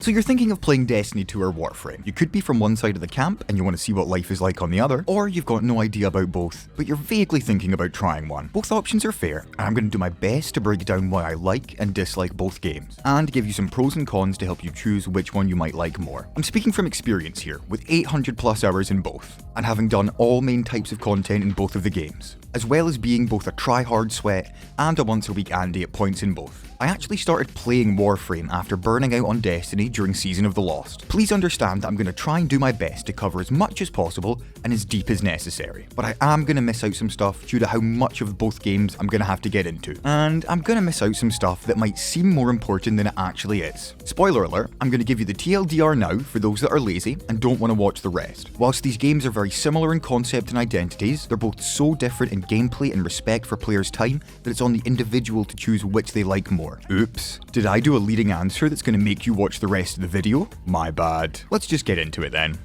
So you're thinking of playing Destiny 2 or Warframe. You could be from one side of the camp and you want to see what life is like on the other, or you've got no idea about both, but you're vaguely thinking about trying one. Both options are fair, and I'm going to do my best to break down why I like and dislike both games, and give you some pros and cons to help you choose which one you might like more. I'm speaking from experience here, with 800 plus hours in both, and having done all main types of content in both of the games, as well as being both a try-hard sweat and a once-a-week Andy at points in both. I actually started playing Warframe after burning out on Destiny during Season of the Lost. Please understand that I'm going to try and do my best to cover as much as possible and as deep as necessary, but I am going to miss out some stuff due to how much of both games I'm going to have to get into, and I'm going to miss out some stuff that might seem more important than it actually is. Spoiler alert, I'm going to give you the TLDR now for those that are lazy and don't want to watch the rest. Whilst these games are very similar in concept and identities, they're both so different in gameplay and respect for players' time that it's on the individual to choose which they like more. Oops, did I do a leading answer that's going to make you watch the rest of the video? My bad. Let's just get into it then.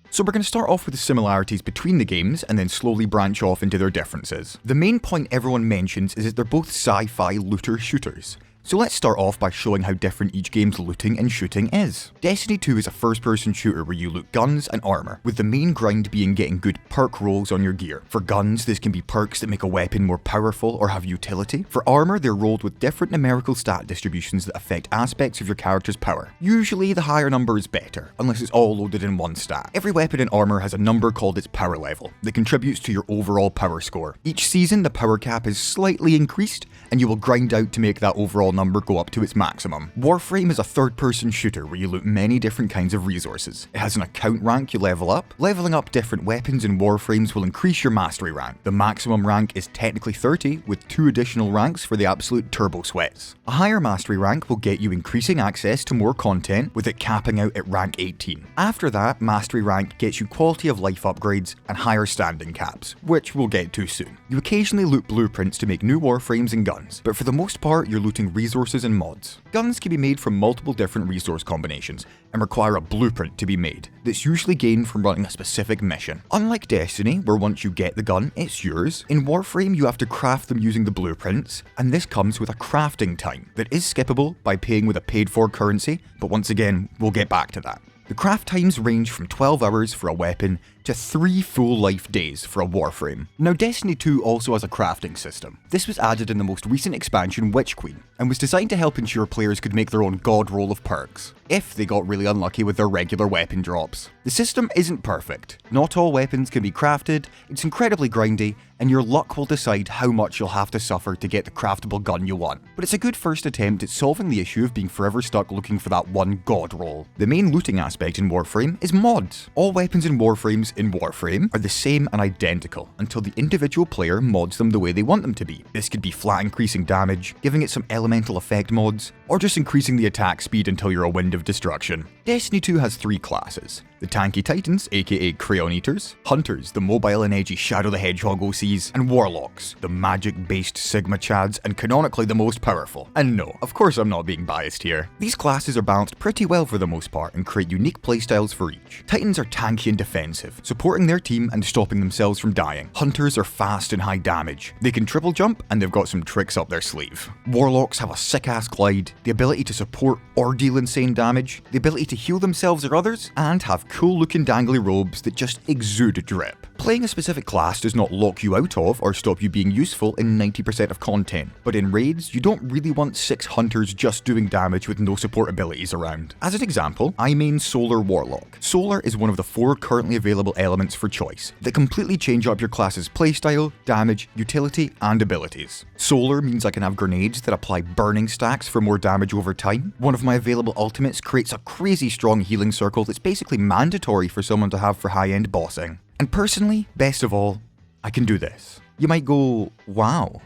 So we're going to start off with the similarities between the games and then slowly branch off into their differences. The main point everyone mentions is that they're both sci-fi looter shooters. So let's start off by showing how different each game's looting and shooting is. Destiny 2 is a first-person shooter where you loot guns and armor, with the main grind being getting good perk rolls on your gear. For guns, this can be perks that make a weapon more powerful or have utility. For armor, they're rolled with different numerical stat distributions that affect aspects of your character's power. Usually, the higher number is better, unless it's all loaded in one stat. Every weapon and armor has a number called its power level that contributes to your overall power score. Each season, the power cap is slightly increased, and you will grind out to make that overall number go up to its maximum. Warframe is a third-person shooter where you loot many different kinds of resources. It has an account rank you level up. Leveling up different weapons in Warframes will increase your mastery rank. The maximum rank is technically 30, with 2 additional ranks for the absolute turbo sweats. A higher mastery rank will get you increasing access to more content, with it capping out at rank 18. After that, mastery rank gets you quality of life upgrades and higher standing caps, which we'll get to soon. You occasionally loot blueprints to make new Warframes and guns, but for the most part you're looting resources and mods. Guns can be made from multiple different resource combinations and require a blueprint to be made that's usually gained from running a specific mission. Unlike Destiny, where once you get the gun, it's yours, in Warframe you have to craft them using the blueprints, and this comes with a crafting time that is skippable by paying with a paid-for currency, but once again, we'll get back to that. The craft times range from 12 hours for a weapon to 3 full life days for a Warframe. Now Destiny 2 also has a crafting system. This was added in the most recent expansion Witch Queen, and was designed to help ensure players could make their own god roll of perks, if they got really unlucky with their regular weapon drops. The system isn't perfect. Not all weapons can be crafted, it's incredibly grindy, and your luck will decide how much you'll have to suffer to get the craftable gun you want. But it's a good first attempt at solving the issue of being forever stuck looking for that one god roll. The main looting aspect in Warframe is mods. All weapons in Warframes in Warframe are the same and identical until the individual player mods them the way they want them to be. This could be flat increasing damage, giving it some elemental effect mods, or just increasing the attack speed until you're a wind of destruction. Destiny 2 has 3 classes. The Tanky Titans, aka Crayon Eaters, Hunters, the mobile and edgy Shadow the Hedgehog OCs, and Warlocks, the magic-based Sigma Chads and canonically the most powerful. And no, of course I'm not being biased here. These classes are balanced pretty well for the most part and create unique playstyles for each. Titans are tanky and defensive, supporting their team and stopping themselves from dying. Hunters are fast and high damage. They can triple jump and they've got some tricks up their sleeve. Warlocks have a sick-ass glide, the ability to support or deal insane damage, the ability to heal themselves or others, and have cool looking dangly robes that just exude drip. Playing a specific class does not lock you out of or stop you being useful in 90% of content, but in raids you don't really want 6 hunters just doing damage with no support abilities around. As an example, I main Solar Warlock. Solar is one of the 4 currently available elements for choice that completely change up your class's playstyle, damage, utility, and abilities. Solar means I can have grenades that apply burning stacks for more damage over time. One of my available ultimates creates a crazy strong healing circle that's basically mandatory for someone to have for high-end bossing. And personally, best of all, I can do this. You might go, wow,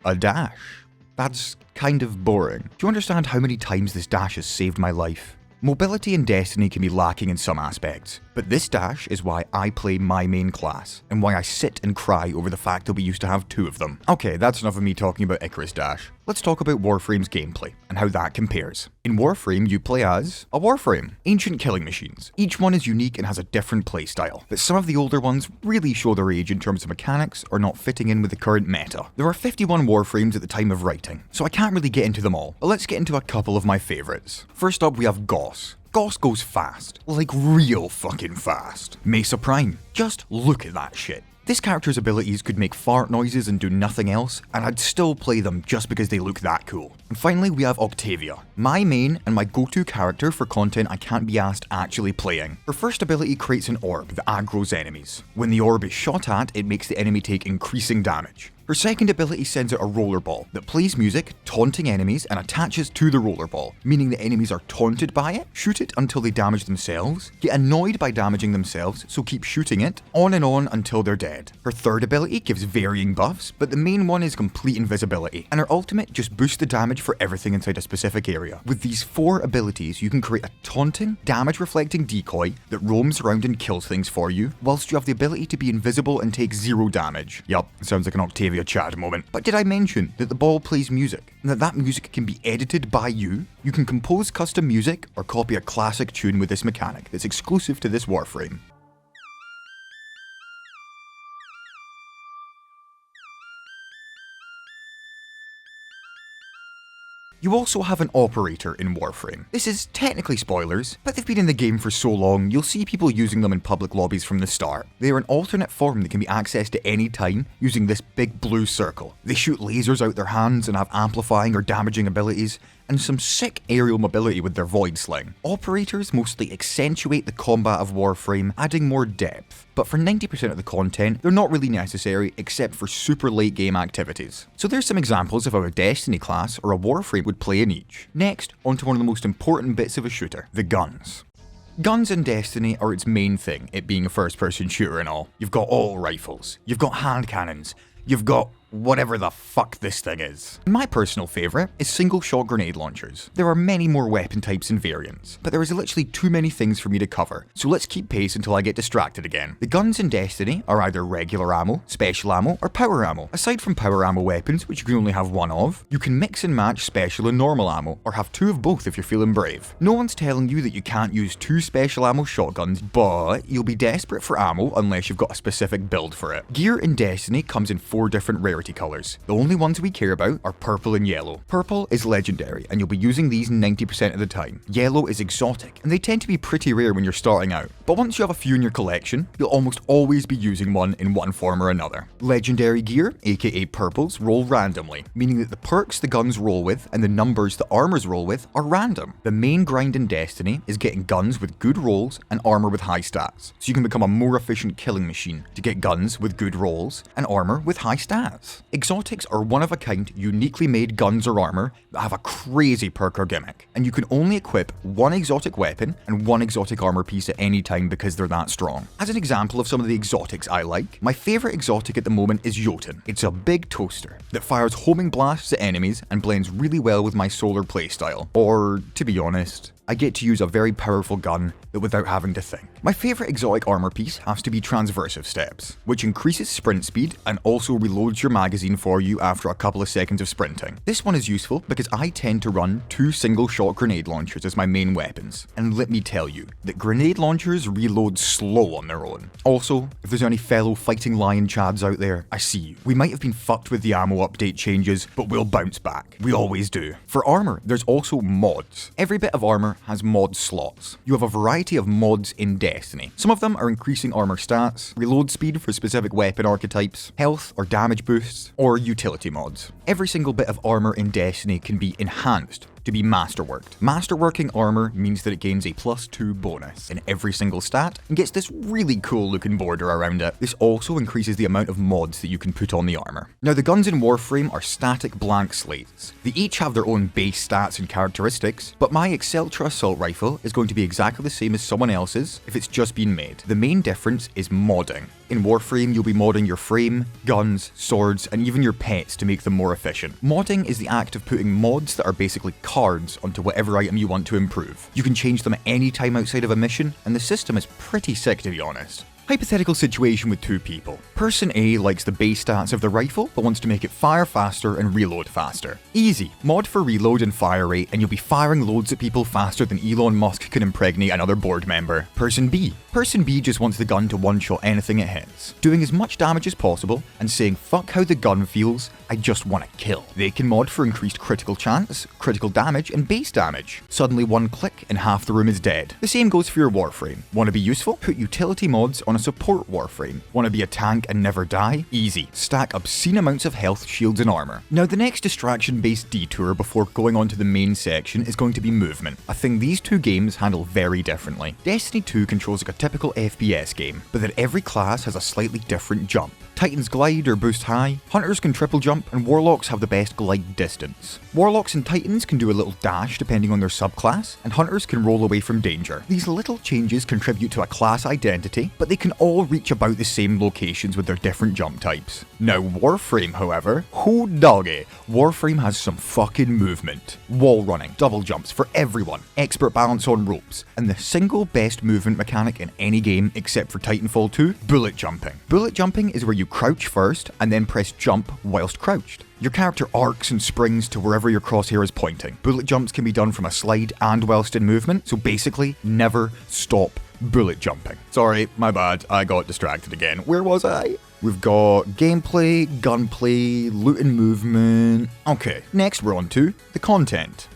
a dash? That's kind of boring. Do you understand how many times this dash has saved my life? Mobility in Destiny can be lacking in some aspects. But this dash is why I play my main class, and why I sit and cry over the fact that we used to have 2 of them. Okay, that's enough of me talking about Icarus Dash. Let's talk about Warframe's gameplay, and how that compares. In Warframe, you play as a Warframe, ancient killing machines. Each one is unique and has a different playstyle, but some of the older ones really show their age in terms of mechanics or not fitting in with the current meta. There are 51 Warframes at the time of writing, so I can't really get into them all, but let's get into a couple of my favourites. First up, we have Goss. Goss goes fast, like real fucking fast. Mesa Prime, just look at that shit. This character's abilities could make fart noises and do nothing else, and I'd still play them just because they look that cool. And finally, we have Octavia, my main and my go-to character for content I can't be asked actually playing. Her first ability creates an orb that aggroes enemies. When the orb is shot at, it makes the enemy take increasing damage. Her second ability sends out a rollerball that plays music, taunting enemies, and attaches to the rollerball, meaning the enemies are taunted by it, shoot it until they damage themselves, get annoyed by damaging themselves, so keep shooting it, on and on until they're dead. Her third ability gives varying buffs, but the main one is complete invisibility, and her ultimate just boosts the damage for everything inside a specific area. With these 4 abilities, you can create a taunting, damage-reflecting decoy that roams around and kills things for you, whilst you have the ability to be invisible and take 0 damage. Yup, sounds like an Octavia Chad moment. But did I mention that the ball plays music, and that music can be edited by you? You can compose custom music or copy a classic tune with this mechanic that's exclusive to this Warframe. You also have an operator in Warframe. This is technically spoilers, but they've been in the game for so long, you'll see people using them in public lobbies from the start. They are an alternate form that can be accessed at any time using this big blue circle. They shoot lasers out their hands and have amplifying or damaging abilities, and some sick aerial mobility with their void sling. Operators mostly accentuate the combat of Warframe, adding more depth, but for 90% of the content, they're not really necessary except for super late game activities. So there's some examples of how a Destiny class or a Warframe would play in each. Next, onto one of the most important bits of a shooter, the guns. Guns in Destiny are its main thing, it being a first-person shooter and all. You've got all rifles, you've got hand cannons, you've got whatever the fuck this thing is. My personal favourite is single-shot grenade launchers. There are many more weapon types and variants, but there is literally too many things for me to cover, so let's keep pace until I get distracted again. The guns in Destiny are either regular ammo, special ammo, or power ammo. Aside from power ammo weapons, which you can only have 1 of, you can mix and match special and normal ammo, or have 2 of both if you're feeling brave. No one's telling you that you can't use 2 special ammo shotguns, but you'll be desperate for ammo unless you've got a specific build for it. Gear in Destiny comes in 4 different rarity colours. The only ones we care about are purple and yellow. Purple is legendary, and you'll be using these 90% of the time. Yellow is exotic, and they tend to be pretty rare when you're starting out. But once you have a few in your collection, you'll almost always be using one in one form or another. Legendary gear, aka purples, roll randomly, meaning that the perks the guns roll with and the numbers the armors roll with are random. The main grind in Destiny is getting guns with good rolls and armor with high stats, so you can become a more efficient killing machine to get guns with good rolls and armor with high stats. Exotics are one-of-a-kind, uniquely made guns or armor that have a crazy perk or gimmick, and you can only equip 1 exotic weapon and 1 exotic armor piece at any time because they're that strong. As an example of some of the exotics I like, my favourite exotic at the moment is Jotun. It's a big toaster that fires homing blasts at enemies and blends really well with my solar playstyle. Or, to be honest, I get to use a very powerful gun that without having to think. My favourite exotic armor piece has to be Transversive Steps, which increases sprint speed and also reloads your magazine for you after a couple of seconds of sprinting. This one is useful because I tend to run 2 single-shot grenade launchers as my main weapons, and let me tell you that grenade launchers reload slow on their own. Also, if there's any fellow fighting lion chads out there, I see you. We might have been fucked with the ammo update changes, but we'll bounce back. We always do. For armor, there's also mods. Every bit of armor has mod slots. You have a variety of mods in Destiny. Some of them are increasing armor stats, reload speed for specific weapon archetypes, health or damage boosts, or utility mods. Every single bit of armor in Destiny can be enhanced to be masterworked. Masterworking armor means that it gains a +2 bonus in every single stat and gets this really cool looking border around it. This also increases the amount of mods that you can put on the armor. Now the guns in Warframe are static blank slates. They each have their own base stats and characteristics, but my Exceltra assault rifle is going to be exactly the same as someone else's if it's just been made. The main difference is modding. In Warframe, you'll be modding your frame, guns, swords, and even your pets to make them more efficient. Modding is the act of putting mods that are basically cards onto whatever item you want to improve. You can change them anytime outside of a mission, and the system is pretty sick to be honest. Hypothetical situation with two people. Person A likes the base stats of the rifle, but wants to make it fire faster and reload faster. Easy, mod for reload and fire rate, and you'll be firing loads at people faster than Elon Musk can impregnate another board member. Person B. Person B just wants the gun to one-shot anything it hits, doing as much damage as possible, and saying fuck how the gun feels, I just want to kill. They can mod for increased critical chance, critical damage, and base damage. Suddenly one click and half the room is dead. The same goes for your Warframe. Want to be useful? Put utility mods on a support Warframe. Want to be a tank and never die? Easy. Stack obscene amounts of health, shields, and armor. Now the next distraction-based detour before going on to the main section is going to be movement, a thing these two games handle very differently. Destiny 2 controls like a typical FPS game, but that every class has a slightly different jump. Titans glide or boost high, Hunters can triple jump, and Warlocks have the best glide distance. Warlocks and Titans can do a little dash depending on their subclass, and Hunters can roll away from danger. These little changes contribute to a class identity, but they can all reach about the same locations with their different jump types. Now Warframe, however, oh doggy, Warframe has some fucking movement. Wall running, double jumps for everyone, expert balance on ropes, and the single best movement mechanic in any game except for Titanfall 2, bullet jumping. Bullet jumping is where you crouch first and then press jump whilst crouched. Your character arcs and springs to wherever your crosshair is pointing. Bullet jumps can be done from a slide and whilst in movement, so basically never stop bullet jumping. Sorry, my bad, I got distracted again. Where was I? We've got gameplay, gunplay, loot and movement. Okay, next we're on to the content.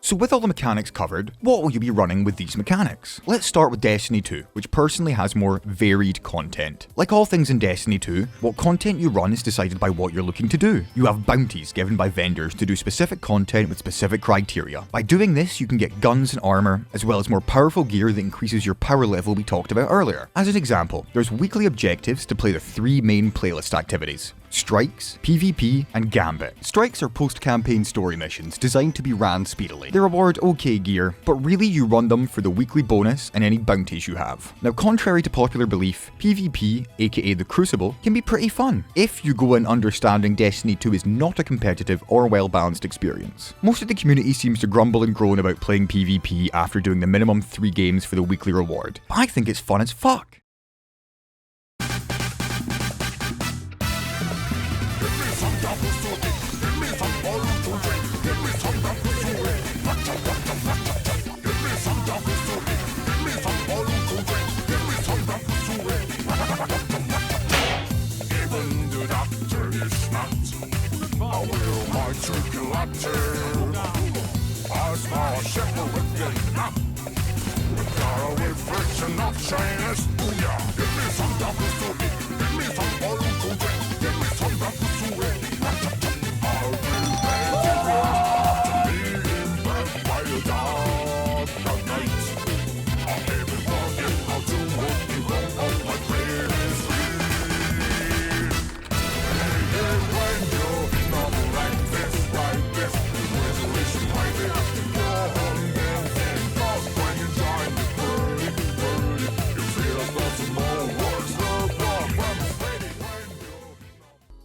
So with all the mechanics covered, what will you be running with these mechanics? Let's start with Destiny 2, which personally has more varied content. Like all things in Destiny 2, what content you run is decided by what you're looking to do. You have bounties given by vendors to do specific content with specific criteria. By doing this, you can get guns and armor, as well as more powerful gear that increases your power level we talked about earlier. As an example, there's weekly objectives to play the three main playlist activities: Strikes, PvP, and Gambit. Strikes are post-campaign story missions designed to be ran speedily. They reward okay gear, but really you run them for the weekly bonus and any bounties you have. Now contrary to popular belief, PvP, aka the Crucible, can be pretty fun, if you go in understanding Destiny 2 is not a competitive or well-balanced experience. Most of the community seems to grumble and groan about playing PvP after doing the minimum 3 games for the weekly reward. But I think it's fun as fuck.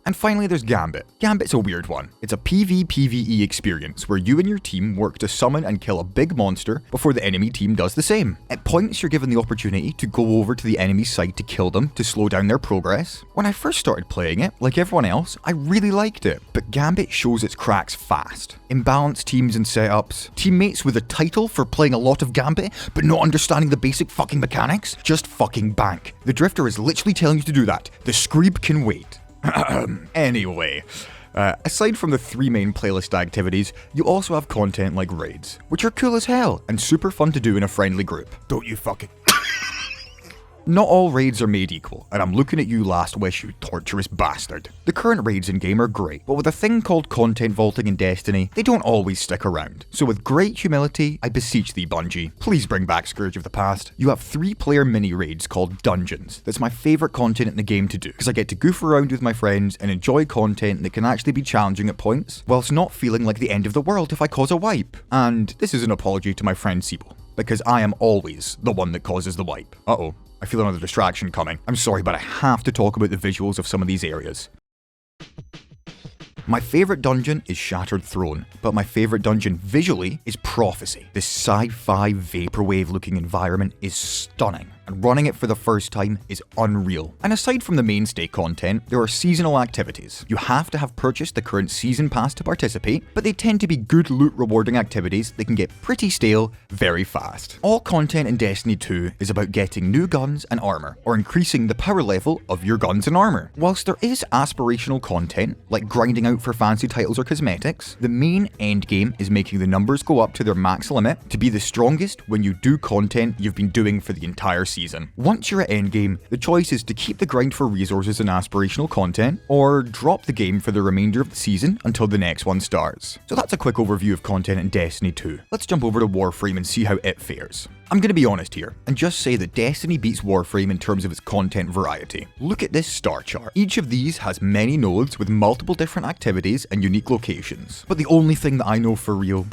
And finally there's Gambit. Gambit's a weird one. It's a PvPvE experience where you and your team work to summon and kill a big monster before the enemy team does the same. At points you're given the opportunity to go over to the enemy's side to kill them to slow down their progress. When I first started playing it, like everyone else, I really liked it, but Gambit shows its cracks fast. Imbalanced teams and setups, teammates with a title for playing a lot of Gambit but not understanding the basic fucking mechanics, just fucking bank. The Drifter is literally telling you to do that. The Screeb can wait. Anyway, aside from the 3 main playlist activities, you also have content like raids, which are cool as hell and super fun to do in a friendly group. Don't you fucking... Not all raids are made equal, and I'm looking at you Last Wish, you torturous bastard. The current raids in game are great, but with a thing called content vaulting in Destiny, they don't always stick around. So with great humility, I beseech thee Bungie, please bring back Scourge of the Past. You have 3-player mini raids called Dungeons. That's my favourite content in the game to do, because I get to goof around with my friends and enjoy content that can actually be challenging at points, whilst not feeling like the end of the world if I cause a wipe. And this is an apology to my friend Siebel, because I am always the one that causes the wipe. Uh-oh. I feel another distraction coming. I'm sorry, but I have to talk about the visuals of some of these areas. My favourite dungeon is Shattered Throne, but my favourite dungeon visually is Prophecy. This sci-fi vaporwave looking environment is stunning, and running it for the first time is unreal. And aside from the mainstay content, there are seasonal activities. You have to have purchased the current season pass to participate, but they tend to be good loot rewarding activities that can get pretty stale very fast. All content in Destiny 2 is about getting new guns and armor, or increasing the power level of your guns and armor. Whilst there is aspirational content, like grinding out for fancy titles or cosmetics, the main endgame is making the numbers go up to their max limit to be the strongest when you do content you've been doing for the entire season. Once you're at endgame, the choice is to keep the grind for resources and aspirational content, or drop the game for the remainder of the season until the next one starts. So that's a quick overview of content in Destiny 2. Let's jump over to Warframe and see how it fares. I'm going to be honest here, and just say that Destiny beats Warframe in terms of its content variety. Look at this star chart. Each of these has many nodes with multiple different activities and unique locations. But the only thing that I know for real...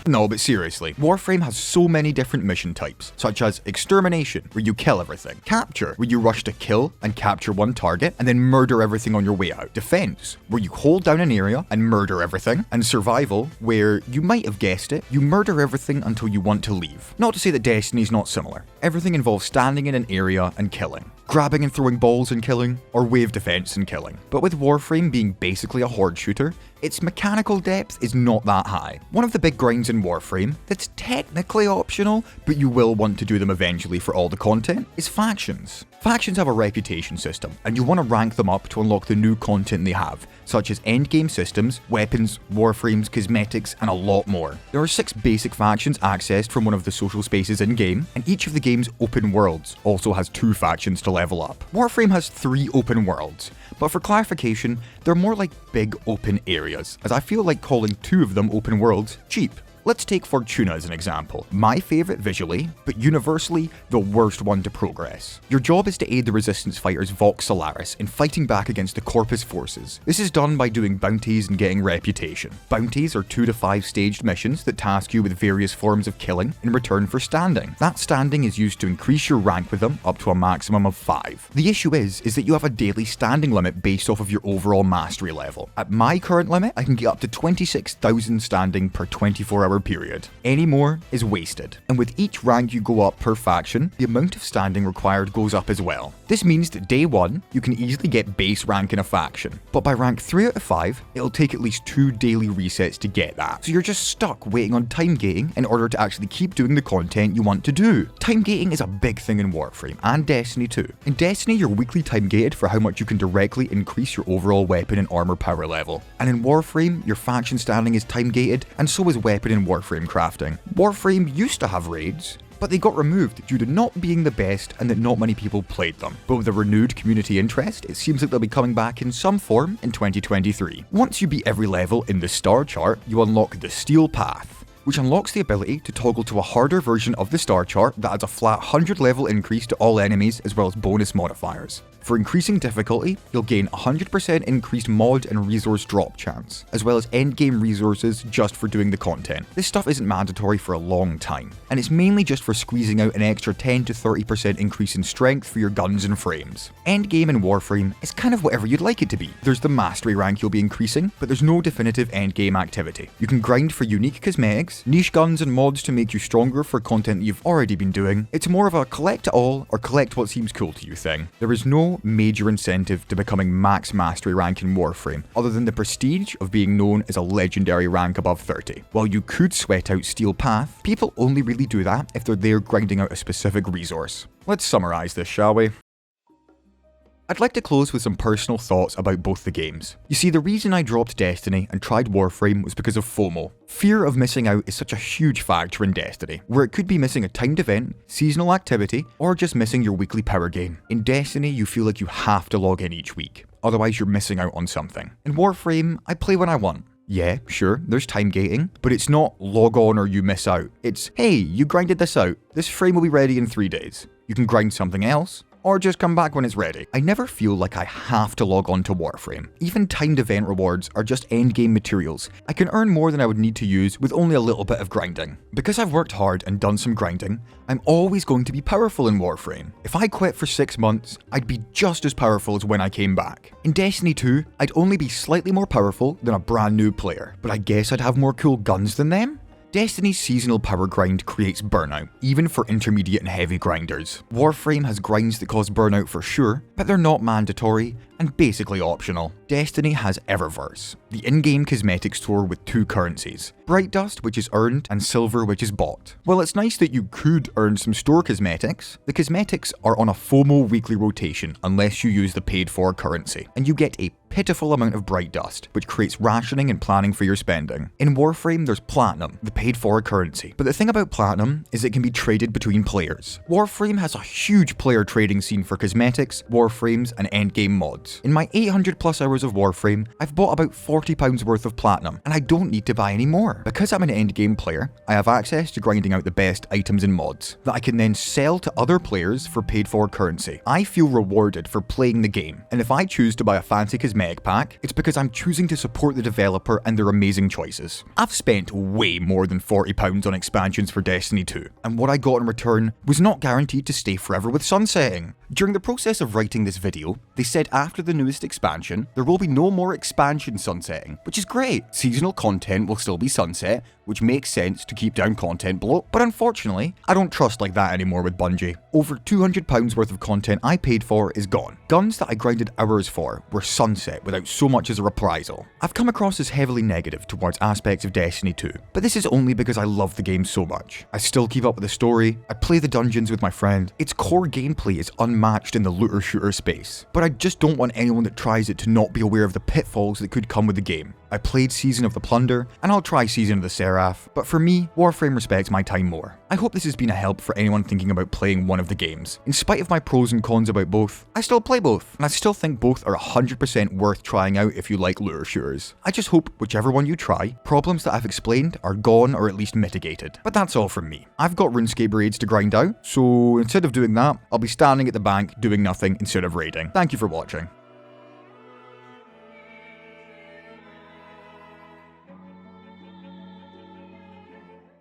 No, but seriously, Warframe has so many different mission types, such as Extermination, where you kill everything; Capture, where you rush to kill and capture one target and then murder everything on your way out; Defense, where you hold down an area and murder everything; and Survival, where, you might have guessed it, you murder everything until you want to leave. Not to say that Destiny's not similar. Everything involves standing in an area and killing, grabbing and throwing balls and killing, or wave defense and killing. But with Warframe being basically a horde shooter, its mechanical depth is not that high. One of the big grinds in Warframe, that's technically optional, but you will want to do them eventually for all the content, is factions. Factions have a reputation system, and you want to rank them up to unlock the new content they have, such as endgame systems, weapons, warframes, cosmetics, and a lot more. There are 6 basic factions accessed from one of the social spaces in-game, and each of the game's open worlds also has 2 factions to level up. Warframe has 3 open worlds, but for clarification, they're more like big open areas, as I feel like calling 2 of them open worlds cheap. Let's take Fortuna as an example. My favourite visually, but universally the worst one to progress. Your job is to aid the resistance fighters Vox Solaris in fighting back against the Corpus forces. This is done by doing bounties and getting reputation. Bounties are 2 to 5 staged missions that task you with various forms of killing in return for standing. That standing is used to increase your rank with them up to a maximum of 5. The issue is that you have a daily standing limit based off of your overall mastery level. At my current limit, I can get up to 26,000 standing per 24-hour period. Any more is wasted. And with each rank you go up per faction, the amount of standing required goes up as well. This means that day 1, you can easily get base rank in a faction, but by rank 3 out of 5, it'll take at least 2 daily resets to get that. So you're just stuck waiting on time gating in order to actually keep doing the content you want to do. Time gating is a big thing in Warframe and Destiny 2. In Destiny, you're weekly time gated for how much you can directly increase your overall weapon and armor power level. And in Warframe, your faction standing is time gated, and so is weapon and Warframe crafting. Warframe used to have raids, but they got removed due to not being the best and that not many people played them. But with a renewed community interest, it seems like they'll be coming back in some form in 2023. Once you beat every level in the star chart, you unlock the Steel Path, which unlocks the ability to toggle to a harder version of the star chart that adds a flat 100 level increase to all enemies as well as bonus modifiers. For increasing difficulty, you'll gain 100% increased mod and resource drop chance, as well as endgame resources just for doing the content. This stuff isn't mandatory for a long time, and it's mainly just for squeezing out an extra 10 to 30% increase in strength for your guns and frames. Endgame in Warframe is kind of whatever you'd like it to be. There's the mastery rank you'll be increasing, but there's no definitive endgame activity. You can grind for unique cosmetics, niche guns and mods to make you stronger for content that you've already been doing. It's more of a collect it all or collect what seems cool to you thing. There is no major incentive to becoming max mastery rank in Warframe, other than the prestige of being known as a legendary rank above 30. While you could sweat out Steel Path, people only really do that if they're there grinding out a specific resource. Let's summarise this, shall we? I'd like to close with some personal thoughts about both the games. You see, the reason I dropped Destiny and tried Warframe was because of FOMO. Fear of missing out is such a huge factor in Destiny, where it could be missing a timed event, seasonal activity, or just missing your weekly power gain. In Destiny, you feel like you have to log in each week, otherwise you're missing out on something. In Warframe, I play when I want. Yeah, sure, there's time gating, but it's not log on or you miss out. It's, hey, you grinded this out, this frame will be ready in 3 days. You can grind something else, or just come back when it's ready. I never feel like I have to log on to Warframe. Even timed event rewards are just endgame materials. I can earn more than I would need to use with only a little bit of grinding. Because I've worked hard and done some grinding, I'm always going to be powerful in Warframe. If I quit for 6 months, I'd be just as powerful as when I came back. In Destiny 2, I'd only be slightly more powerful than a brand new player, but I guess I'd have more cool guns than them? Destiny's seasonal power grind creates burnout, even for intermediate and heavy grinders. Warframe has grinds that cause burnout for sure, but they're not mandatory and basically optional. Destiny has Eververse, the in-game cosmetic store with 2 currencies, Bright Dust, which is earned, and Silver, which is bought. While it's nice that you could earn some store cosmetics, the cosmetics are on a FOMO weekly rotation unless you use the paid-for currency, and you get a pitiful amount of Bright Dust, which creates rationing and planning for your spending. In Warframe, there's Platinum, the paid-for currency, but the thing about Platinum is it can be traded between players. Warframe has a huge player trading scene for cosmetics, Warframes, and endgame mods. In my 800 plus hours of Warframe, I've bought about £40 worth of Platinum, and I don't need to buy any more. Because I'm an endgame player, I have access to grinding out the best items and mods, that I can then sell to other players for paid-for currency. I feel rewarded for playing the game, and if I choose to buy a fancy cosmetic pack, it's because I'm choosing to support the developer and their amazing choices. I've spent way more than £40 on expansions for Destiny 2, and what I got in return was not guaranteed to stay forever with sunsetting. During the process of writing this video, they said after the newest expansion, there will be no more expansion sunsetting, which is great. Seasonal content will still be sunset, which makes sense to keep down content bloat, but unfortunately, I don't trust like that anymore with Bungie. Over £200 worth of content I paid for is gone. Guns that I grinded hours for were sunset without so much as a reprisal. I've come across as heavily negative towards aspects of Destiny 2, but this is only because I love the game so much. I still keep up with the story, I play the dungeons with my friend, its core gameplay is unmatched in the looter-shooter space, but I just don't want anyone that tries it to not be aware of the pitfalls that could come with the game. I played Season of the Plunder, and I'll try Season of the Seraph, but for me, Warframe respects my time more. I hope this has been a help for anyone thinking about playing one of the games. In spite of my pros and cons about both, I still play both, and I still think both are 100% worth trying out if you like looter shooters. I just hope whichever one you try, problems that I've explained are gone or at least mitigated. But that's all from me. I've got RuneScape raids to grind out, so instead of doing that, I'll be standing at the bank doing nothing instead of raiding. Thank you for watching.